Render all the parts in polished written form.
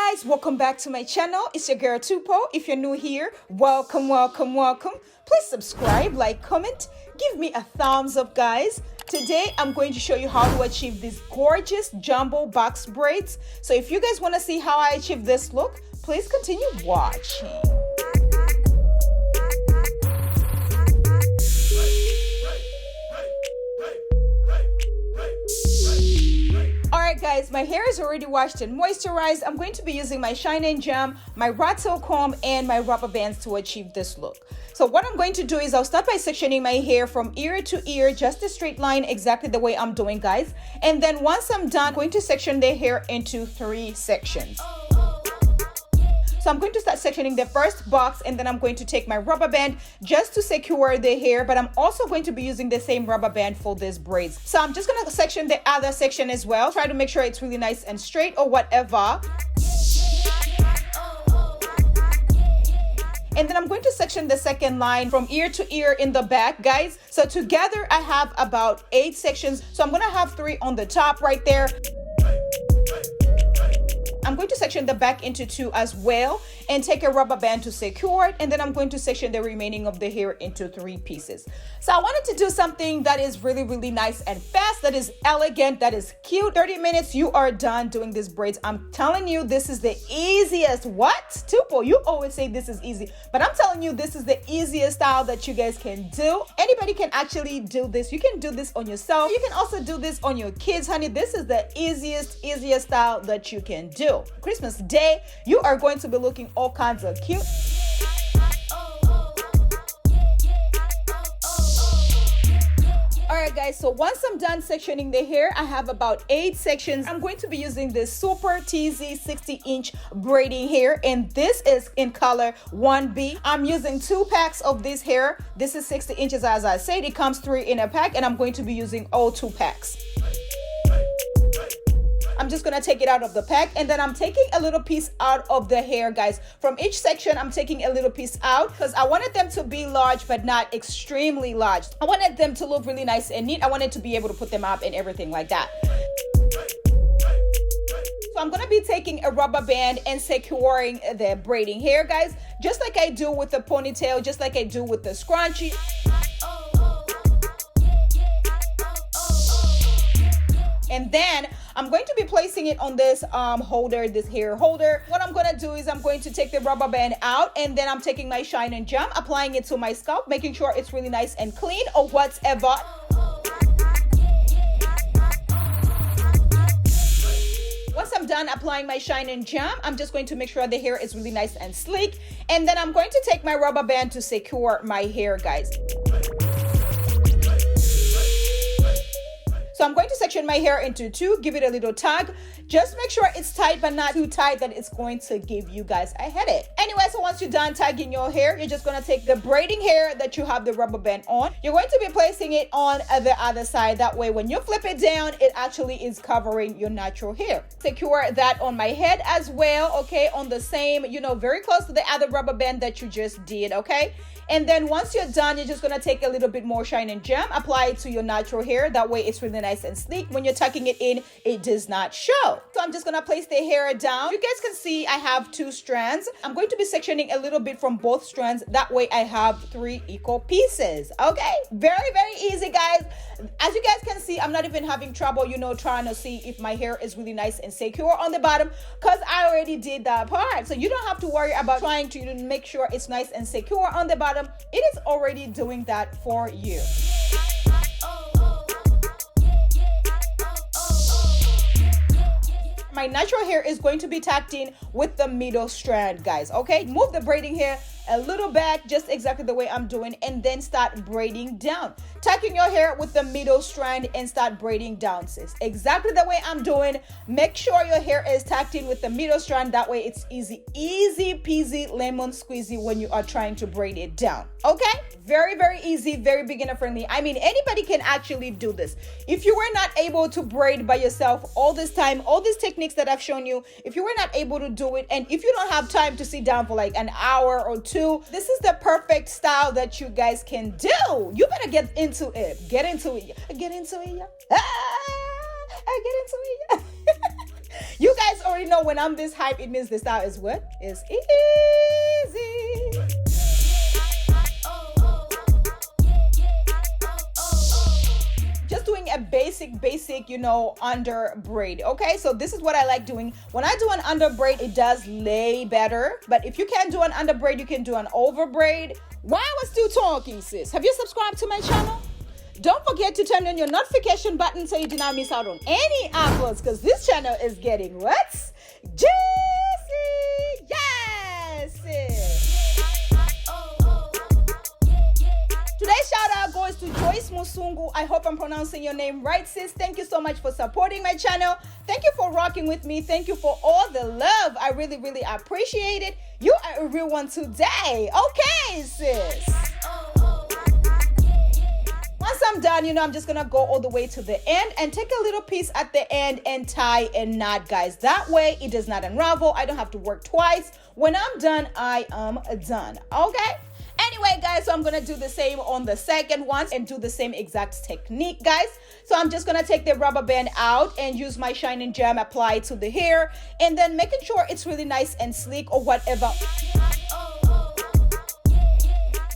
guys, welcome back to my channel. It's your girl Tupo. If you're new here, welcome. Please subscribe, like, comment, give me a thumbs up, guys. Today I'm going to show you how to achieve these gorgeous jumbo box braids. So if you guys want to see how I achieve this look, please continue watching. Alright guys, my hair is already washed and moisturized. I'm going to be using my Shine and Jam, my Rockville comb, and my rubber bands to achieve this look. So what I'm going to do is I'll start by sectioning my hair from ear to ear, just a straight line, exactly the way I'm doing, guys. And then once I'm done, I'm going to section the hair into 3 sections. So I'm going to start sectioning the first box, and then I'm going to take my rubber band just to secure the hair, but I'm also going to be using the same rubber band for these braids. So I'm just going to section the other section as well. Try to make sure it's really nice and straight or whatever. And then I'm going to section the second line from ear to ear in the back, guys. So together I have about 8 sections. So I'm going to have 3 on the top right there. I'm going to section the back into 2 as well and take a rubber band to secure it, and then I'm going to section the remaining of the hair into 3 pieces. So I wanted to do something that is really nice and fast, that is elegant, that is cute. 30 minutes, you are done doing these braids. I'm telling you, this is the easiest. What? Tupo, you always say this is easy, but I'm telling you, this is the easiest style that you guys can do. Anybody can actually do this. You can do this on yourself. You can also do this on your kids, honey. This is the easiest style that you can do. Christmas Day, you are going to be looking all kinds of cute. Alright guys, so once I'm done sectioning the hair, I have about 8 sections. I'm going to be using this super teasy 60-inch braiding hair, and this is in color 1B. I'm using 2 packs of this hair. This is 60 inches, as I said. It comes 3 in a pack, and I'm going to be using all 2 packs. I'm just gonna take it out of the pack, and then I'm taking a little piece out of the hair, guys. From each section, I'm taking a little piece out because I wanted them to be large, but not extremely large. I wanted them to look really nice and neat. I wanted to be able to put them up and everything like that. So I'm gonna be taking a rubber band and securing the braiding hair, guys, just like I do with the ponytail, just like I do with the scrunchie. And then I'm going to be placing it on this holder, this hair holder. What I'm gonna do is I'm going to take the rubber band out, and then I'm taking my Shine and Jam, applying it to my scalp, making sure it's really nice and clean or whatever. Once I'm done applying my Shine and Jam, I'm just going to make sure the hair is really nice and sleek. And then I'm going to take my rubber band to secure my hair, guys. So I'm going to section my hair into 2, give it a little tug. Just make sure it's tight, but not too tight that it's going to give you guys a headache. Anyway, so once you're done tagging your hair, you're just going to take the braiding hair that you have the rubber band on. You're going to be placing it on the other side. That way, when you flip it down, it actually is covering your natural hair. Secure that on my head as well, okay? On the same, very close to the other rubber band that you just did, okay? And then once you're done, you're just going to take a little bit more Shine and Jam, apply it to your natural hair. That way it's really nice and sleek. When you're tucking it in, it does not show. So I'm just going to place the hair down. You guys can see I have 2 strands. I'm going to be sectioning a little bit from both strands. That way I have 3 equal pieces. Okay? Very easy, guys. As you guys can see, I'm not even having trouble, trying to see if my hair is really nice and secure on the bottom, because I already did that part. So you don't have to worry about trying to make sure it's nice and secure on the bottom. It is already doing that for you. My natural hair is going to be tucked in with the middle strand, guys, okay? Move the braiding hair a little back, just exactly the way I'm doing, and then start braiding down. Tucking your hair with the middle strand and start braiding down, sis. Exactly the way I'm doing. Make sure your hair is tucked in with the middle strand. That way it's easy peasy lemon squeezy when you are trying to braid it down, okay? Very easy, very beginner friendly. I mean, anybody can actually do this. If you were not able to braid by yourself all this time, all these techniques that I've shown you, if you were not able to do it, and if you don't have time to sit down for like an hour or 2, this is the perfect style that you guys can do. You better get into it. Get into it. Get into it, yeah. Get into it, yeah. You guys already know when I'm this hype, it means the style is what? It's easy. Just doing a basic, you know, under braid. Okay, so this is what I like doing. When I do an under braid, it does lay better. But if you can't do an under braid, you can do an over braid. While we're still talking, sis, have you subscribed to my channel? Don't forget to turn on your notification button so you do not miss out on any uploads, because this channel is getting what? Juicy! Yes! Today's shout out goes to Joyce Musungu. I hope I'm pronouncing your name right, sis. Thank you so much for supporting my channel. Thank you for rocking with me. Thank you for all the love. I really appreciate it. You are a real one today. Okay, sis. Once I'm done, you know, I'm just gonna go all the way to the end and take a little piece at the end and tie a knot, guys. That way it does not unravel. I don't have to work twice. When I'm done, I am done. Okay? Anyway, guys, so I'm gonna do the same on the second one and do the same exact technique, guys. So I'm just gonna take the rubber band out and use my shining gem, apply it to the hair, and then making sure it's really nice and sleek or whatever.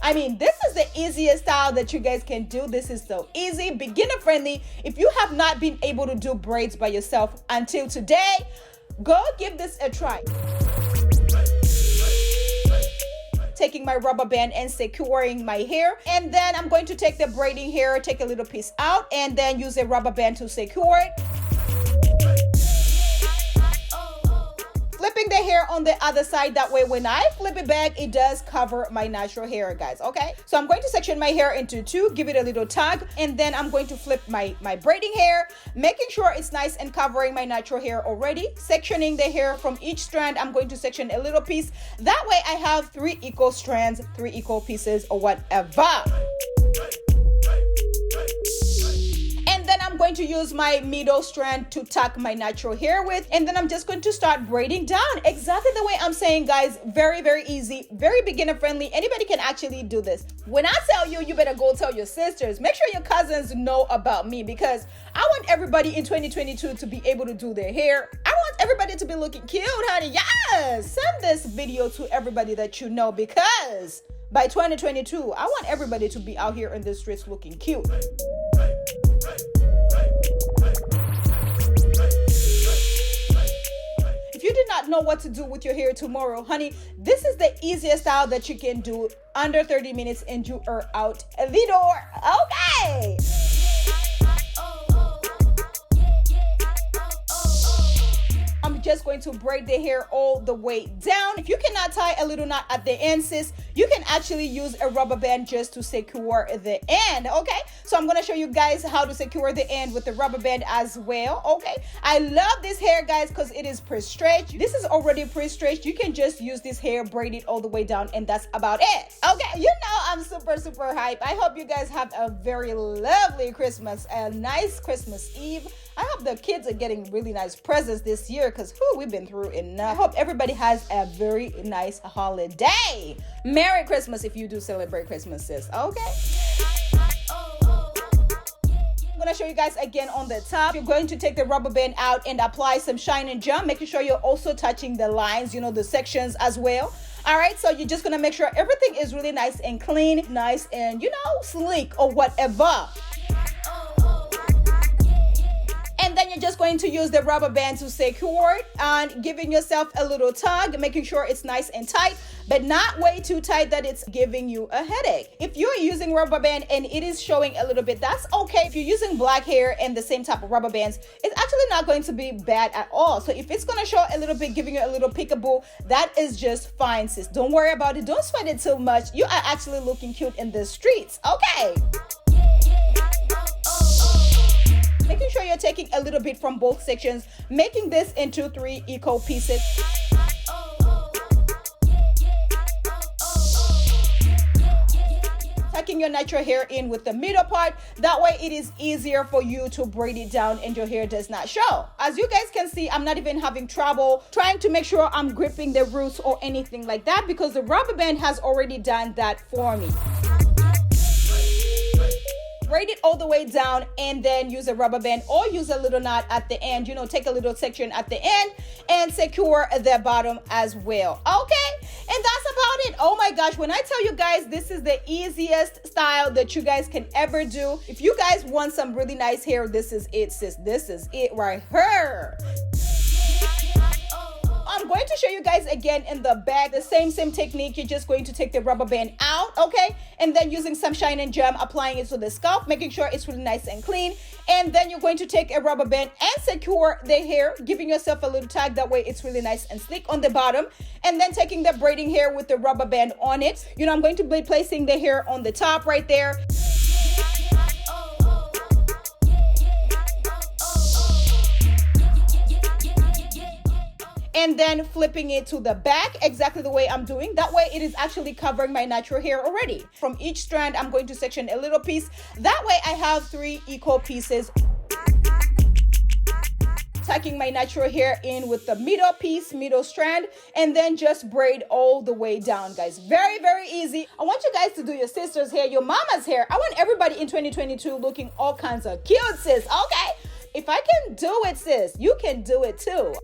I mean, this is the easiest style that you guys can do. This is so easy, beginner friendly. If you have not been able to do braids by yourself until today, go give this a try. Taking my rubber band and securing my hair, and then I'm going to take the braiding hair, take a little piece out, and then use a rubber band to secure it. Flipping the hair on the other side, that way when I flip it back, it does cover my natural hair, guys. Okay, so I'm going to section my hair into two, give it a little tug, and then I'm going to flip my braiding hair, making sure it's nice and covering my natural hair already. Sectioning the hair from each strand, I'm going to section a little piece. That way I have 3 equal strands, 3 equal pieces or whatever. I'm going to use my middle strand to tuck my natural hair with, and then I'm just going to start braiding down exactly the way I'm saying, guys. Very easy, very beginner friendly. Anybody can actually do this. When I tell you, you better go tell your sisters. Make sure your cousins know about me, because I want everybody in 2022 to be able to do their hair. I want everybody to be looking cute, honey. Yes, send this video to everybody that you know, because by 2022 I want everybody to be out here in the streets looking cute. If you did not know what to do with your hair tomorrow, honey, this is the easiest style that you can do. Under 30 minutes and you are out the door. Okay. I'm just going to braid the hair all the way down. If you cannot tie a little knot at the end, sis, you can actually use a rubber band just to secure the end. Okay, so I'm gonna show you guys how to secure the end with the rubber band as well. Okay, I love this hair, guys, because it is pre-stretched. This is already pre-stretched. You can just use this hair, braid it all the way down, and that's about it. Okay, you know I'm super hype. I hope you guys have a very lovely Christmas, a nice Christmas Eve. I hope the kids are getting really nice presents this year, because we've been through enough. I hope everybody has a very nice holiday. Merry Christmas if you do celebrate Christmas, sis. Okay? I'm going to show you guys again on the top. You're going to take the rubber band out and apply some shine and jump, making sure you're also touching the lines, you know, the sections as well. All right, so you're just going to make sure everything is really nice and clean, nice and, you know, sleek or whatever. And then you're just going to use the rubber band to secure it and giving yourself a little tug, making sure it's nice and tight, but not way too tight that it's giving you a headache. If you're using rubber band and it is showing a little bit, that's okay. If you're using black hair and the same type of rubber bands, it's actually not going to be bad at all. So if it's going to show a little bit, giving you a little peekaboo, that is just fine, sis. Don't worry about it. Don't sweat it too much. You are actually looking cute in the streets. Okay. Making sure you're taking a little bit from both sections, making this into 3 equal pieces. Tucking your natural hair in with the middle part. That way it is easier for you to braid it down and your hair does not show. As you guys can see, I'm not even having trouble trying to make sure I'm gripping the roots or anything like that, because the rubber band has already done that for me. braid it all the way down and then use a rubber band or use a little knot at the end. You know, take a little section at the end and secure the bottom as well. Okay, and that's about it. Oh my gosh, when I tell you guys, this is the easiest style that you guys can ever do. If you guys want some really nice hair, this is it, sis. This is it right here. I'm going to show you guys again in the back the same technique. You're just going to take the rubber band out, okay, and then using some shine and gem, applying it to the scalp, making sure it's really nice and clean. And then you're going to take a rubber band and secure the hair, giving yourself a little tag, that way it's really nice and sleek on the bottom. And then taking the braiding hair with the rubber band on it. You know, I'm going to be placing the hair on the top right there. And then flipping it to the back exactly the way I'm doing. That way it is actually covering my natural hair already. From each strand, I'm going to section a little piece. That way I have 3 equal pieces. Tucking my natural hair in with the middle piece, middle strand, and then just braid all the way down, guys. Very, very easy. I want you guys to do your sister's hair, your mama's hair. I want everybody in 2022 looking all kinds of cute, sis, okay? If I can do it, sis, you can do it too.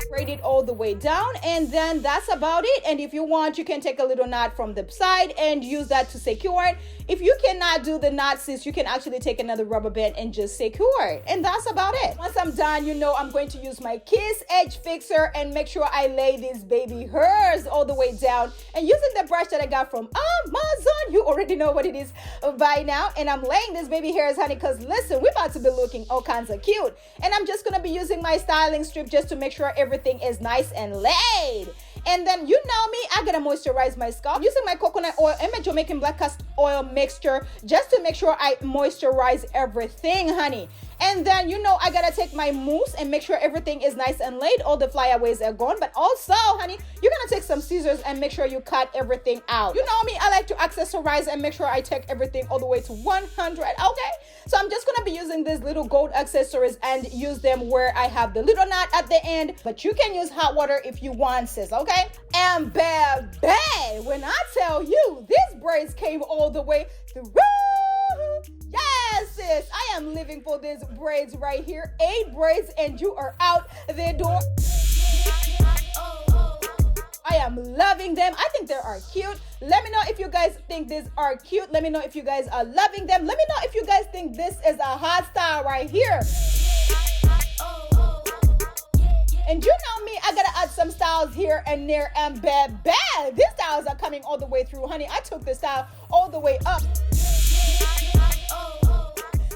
Braid it all the way down, and then that's about it. And if you want, you can take a little knot from the side and use that to secure it. If you cannot do the knot, sis, you can actually take another rubber band and just secure it. And that's about it. Once I'm done, you know, I'm going to use my Kiss Edge Fixer and make sure I lay these baby hairs all the way down. And using the brush that I got from Amazon, you already know what it is by now. And I'm laying these baby hairs, honey, because listen, we're about to be looking all kinds of cute. And I'm just going to be using my styling strip just to make sure everything is nice and laid. And then, you know me, I gotta moisturize my scalp. I'm using my coconut oil and my Jamaican black castor oil mixture just to make sure I moisturize everything, honey. And then, you know, I gotta take my mousse and make sure everything is nice and laid. All the flyaways are gone. But also, honey, you're gonna take some scissors and make sure you cut everything out. You know me, I like to accessorize and make sure I take everything all the way to 100, okay? So I'm just gonna be using these little gold accessories and use them where I have the little knot at the end. But you can use hot water if you want, sis, okay? And baby, when I tell you, these braids came all the way through. Yes, sis, I am living for these braids right here. 8 braids and you are out the door. I am loving them. I think they are cute. Let me know if you guys think these are cute. Let me know if you guys are loving them. Let me know if you guys think this is a hot style right here. And you know me, I gotta add some styles here and there, and bad. These styles are coming all the way through, honey. I took the style all the way up.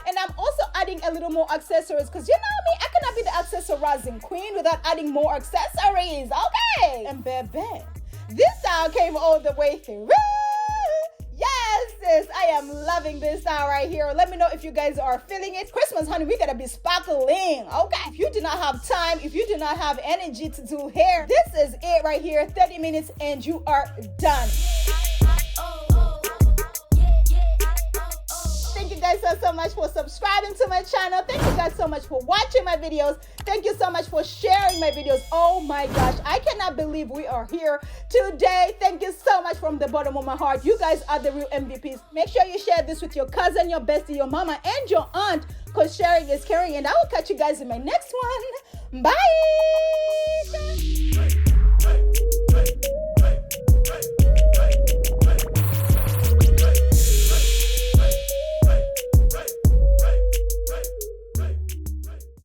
And I'm also adding a little more accessories because you know me, I cannot be the accessorizing queen without adding more accessories, okay? And baby, this style came all the way through. Yes, sis, I am loving this style right here. Let me know if you guys are feeling it. Christmas, honey, we gotta be sparkling, okay? If you do not have time, if you do not have energy to do hair, this is it right here. 30 minutes and you are done. Thank you guys so much for subscribing to my channel. Thank you guys so much for watching my videos. Thank you so much for sharing my videos. Oh my gosh, I cannot believe we are here today. Thank you so much from the bottom of my heart. You guys are the real MVPs. Make sure you share this with your cousin, your bestie, your mama, and your aunt, because sharing is caring. And I will catch you guys in my next one. Bye.